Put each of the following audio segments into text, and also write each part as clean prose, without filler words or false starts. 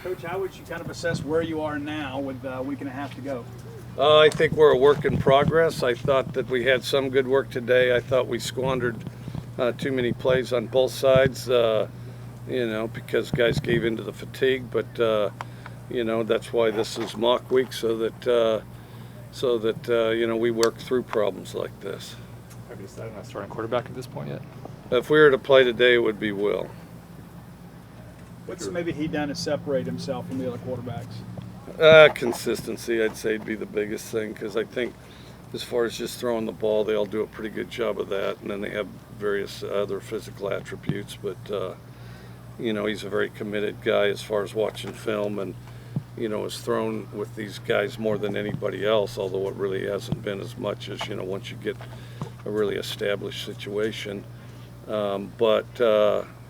Coach, how would you kind of assess where you are now with a week and a half to go? I think we're a work in progress. I thought that we had some good work today. I thought we squandered too many plays on both sides, because guys gave into the fatigue. But that's why this is mock week, so that we work through problems like this. Have you decided on a starting quarterback at this point yet? If we were to play today, it would be Will. What's maybe he done to separate himself from the other quarterbacks? Consistency, I'd say, would be the biggest thing, because I think as far as just throwing the ball, they all do a pretty good job of that, and then they have various other physical attributes. But he's a very committed guy as far as watching film, and has thrown with these guys more than anybody else, although it really hasn't been as much as once you get a really established situation.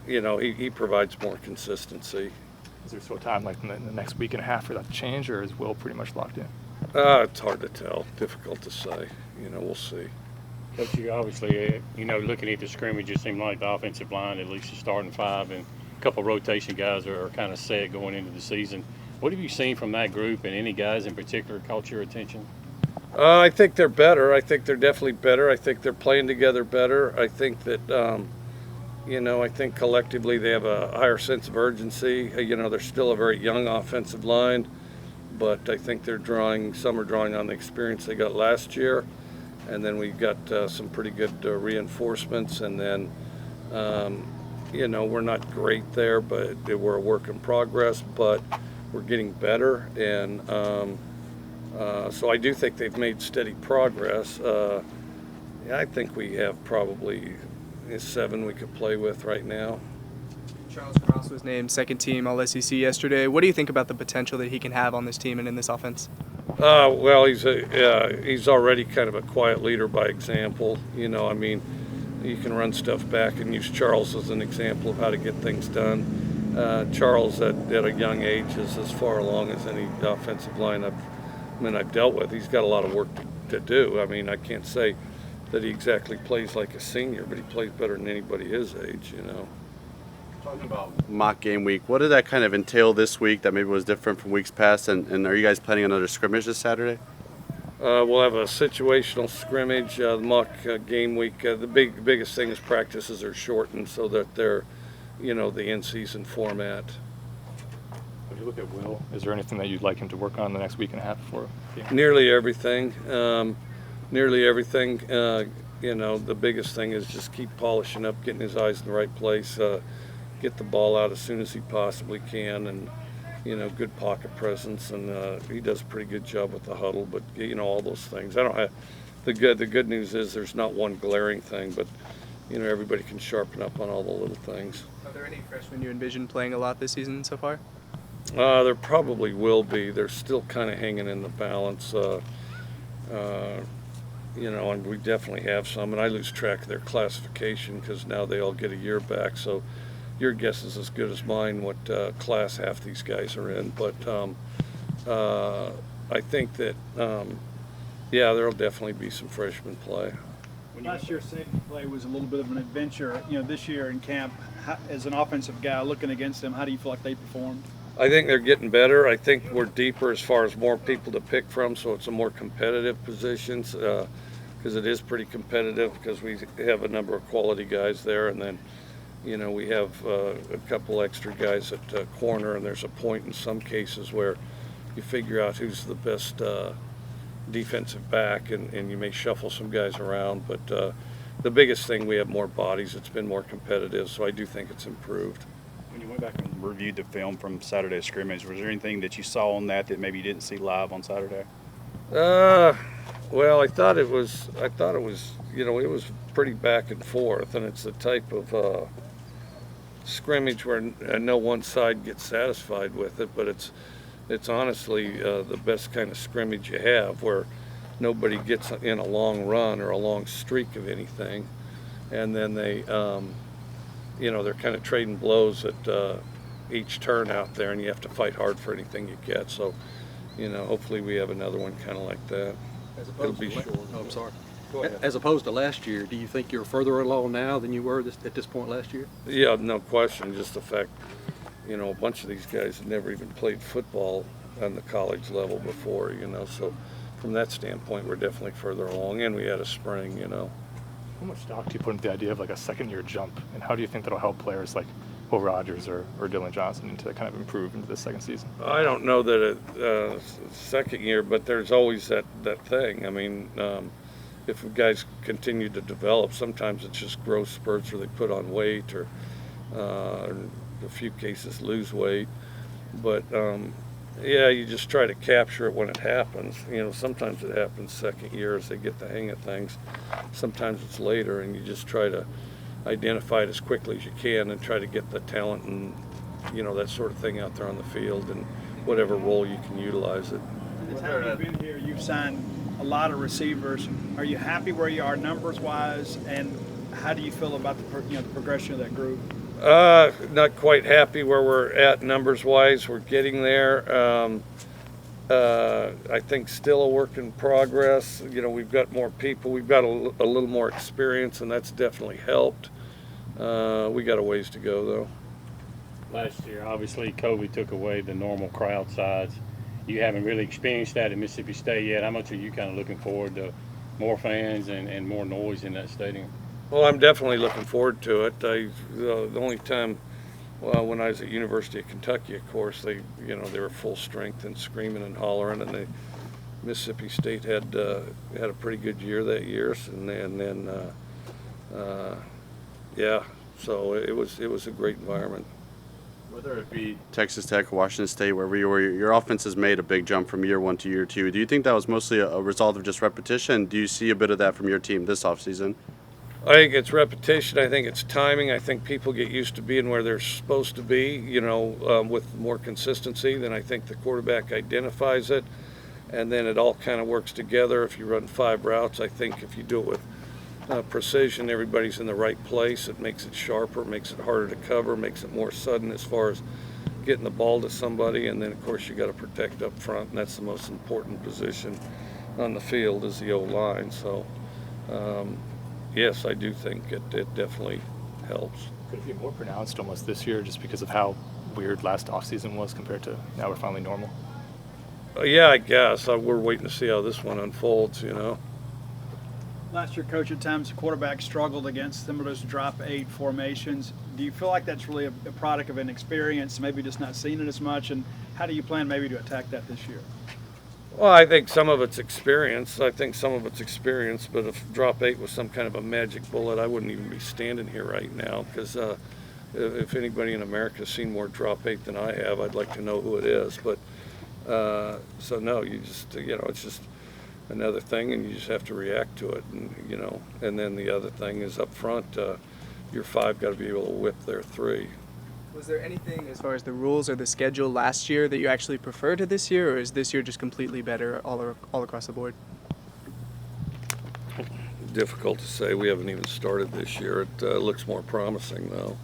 He provides more consistency. Is there still time, like in the next week and a half, for that to change, or is Will pretty much locked in? It's hard to tell. Difficult to say. We'll see. Coach, you obviously, looking at the scrimmage, it seemed like the offensive line, at least the starting five, and a couple of rotation guys are kind of set going into the season. What have you seen from that group, and any guys in particular caught your attention? I think they're better. I think they're definitely better. I think they're playing together better. I think that, I think collectively they have a higher sense of urgency. They're still a very young offensive line, but I think some are drawing on the experience they got last year. And then we got some pretty good reinforcements. And then, we're not great there, but we're a work in progress, but we're getting better. And so I do think they've made steady progress. I think we have probably 7 we could play with right now. Charles Cross was named second team All-SEC yesterday. What do you think about the potential that he can have on this team and in this offense? Well, he's already kind of a quiet leader by example. You can run stuff back and use Charles as an example of how to get things done. Charles, at a young age, is as far along as any offensive line I've dealt with. He's got a lot of work to do. I can't say that he exactly plays like a senior, but he plays better than anybody his age. Talking about mock game week, what did that kind of entail this week that maybe was different from weeks past? And are you guys planning another scrimmage this Saturday? We'll have a situational scrimmage, the mock game week. The biggest thing is practices are shortened so that they're, the in-season format. When you look at Will, is there anything that you'd like him to work on the next week and a half before? Nearly everything. The biggest thing is just keep polishing up, getting his eyes in the right place, get the ball out as soon as he possibly can, and good pocket presence, and he does a pretty good job with the huddle. But all those things. I don't have the good news is there's not one glaring thing, but everybody can sharpen up on all the little things. Are there any freshmen you envision playing a lot this season so far? There probably will be. They're still kind of hanging in the balance. And we definitely have some, and I lose track of their classification because now they all get a year back. So your guess is as good as mine what class half these guys are in. But I think that, there'll definitely be some freshman play. Last year's safety play was a little bit of an adventure. This year in camp, as an offensive guy looking against them, how do you feel like they performed? I think they're getting better. I think we're deeper as far as more people to pick from, so it's a more competitive positions because it is pretty competitive because we have a number of quality guys there, and then we have a couple extra guys at corner, and there's a point in some cases where you figure out who's the best defensive back, and you may shuffle some guys around, but the biggest thing, we have more bodies. It's been more competitive, so I do think it's improved. When you went back and reviewed the film from Saturday's scrimmage, was there anything that you saw on that maybe you didn't see live on Saturday? Well, I thought it was, it was pretty back and forth, and it's the type of scrimmage where no one side gets satisfied with it, but it's honestly the best kind of scrimmage you have, where nobody gets in a long run or a long streak of anything, and then they they're kind of trading blows at each turn out there, and you have to fight hard for anything you get. So, hopefully we have another one kind of like that. It'll be short. Oh, I'm sorry. As opposed to last year, do you think you're further along now than you were at this point last year? Yeah, no question. Just the fact, you know, a bunch of these guys had never even played football on the college level before, you know, so from that standpoint, we're definitely further along, and we had a spring, you know. How much stock do you put into the idea of like a second-year jump, and how do you think that'll help players like Will Rogers or Dylan Johnson to kind of improve into the second season? I don't know that a second year, but there's always that thing. I mean, if guys continue to develop, sometimes it's just growth spurts, or they put on weight, or in a few cases lose weight. But yeah, you just try to capture it when it happens. You know, sometimes it happens second year as they get the hang of things. Sometimes it's later, and you just try to identify it as quickly as you can and try to get the talent and, you know, that sort of thing out there on the field, and whatever role you can utilize it. In the time you've been here, you've signed a lot of receivers. Are you happy where you are numbers-wise, and how do you feel about the progression of that group? Not quite happy where we're at numbers-wise. We're getting there. I think still a work in progress. You know, we've got more people. We've got a little more experience, and that's definitely helped. We got a ways to go, though. Last year, obviously, COVID took away the normal crowd size. You haven't really experienced that at Mississippi State yet. How much are you kind of looking forward to more fans and more noise in that stadium? Well, I'm definitely looking forward to it. The only time, well, when I was at University of Kentucky, of course, they were full strength and screaming and hollering, and Mississippi State had a pretty good year that year, and then yeah, so it was a great environment. Whether it be Texas Tech, Washington State, wherever you were, your offense has made a big jump from year one to year two. Do you think that was mostly a result of just repetition? Do you see a bit of that from your team this offseason? I think it's repetition. I think it's timing. I think people get used to being where they're supposed to be, you know, with more consistency. Then I think the quarterback identifies it, and then it all kind of works together. If you run 5 routes, I think if you do it with precision, everybody's in the right place. It makes it sharper, makes it harder to cover, makes it more sudden as far as getting the ball to somebody. And then, of course, you got to protect up front, and that's the most important position on the field is the O-line. So, yes, I do think it definitely helps. Could it be more pronounced almost this year just because of how weird last offseason was compared to now we're finally normal? Yeah, I guess. We're waiting to see how this one unfolds, you know. Last year, Coach, at times the quarterback struggled against some of those drop 8 formations. Do you feel like that's really a product of inexperience, maybe just not seeing it as much? And how do you plan maybe to attack that this year? Well, I think some of it's experience. But if drop 8 was some kind of a magic bullet, I wouldn't even be standing here right now, because if anybody in America has seen more drop 8 than I have, I'd like to know who it is. But so no, you just, you know, it's just another thing, and you just have to react to it, and you know. And then the other thing is up front, your 5 got to be able to whip their 3. Was there anything as far as the rules or the schedule last year that you actually prefer to this year, or is this year just completely better all across the board? Difficult to say. We haven't even started this year. It looks more promising though.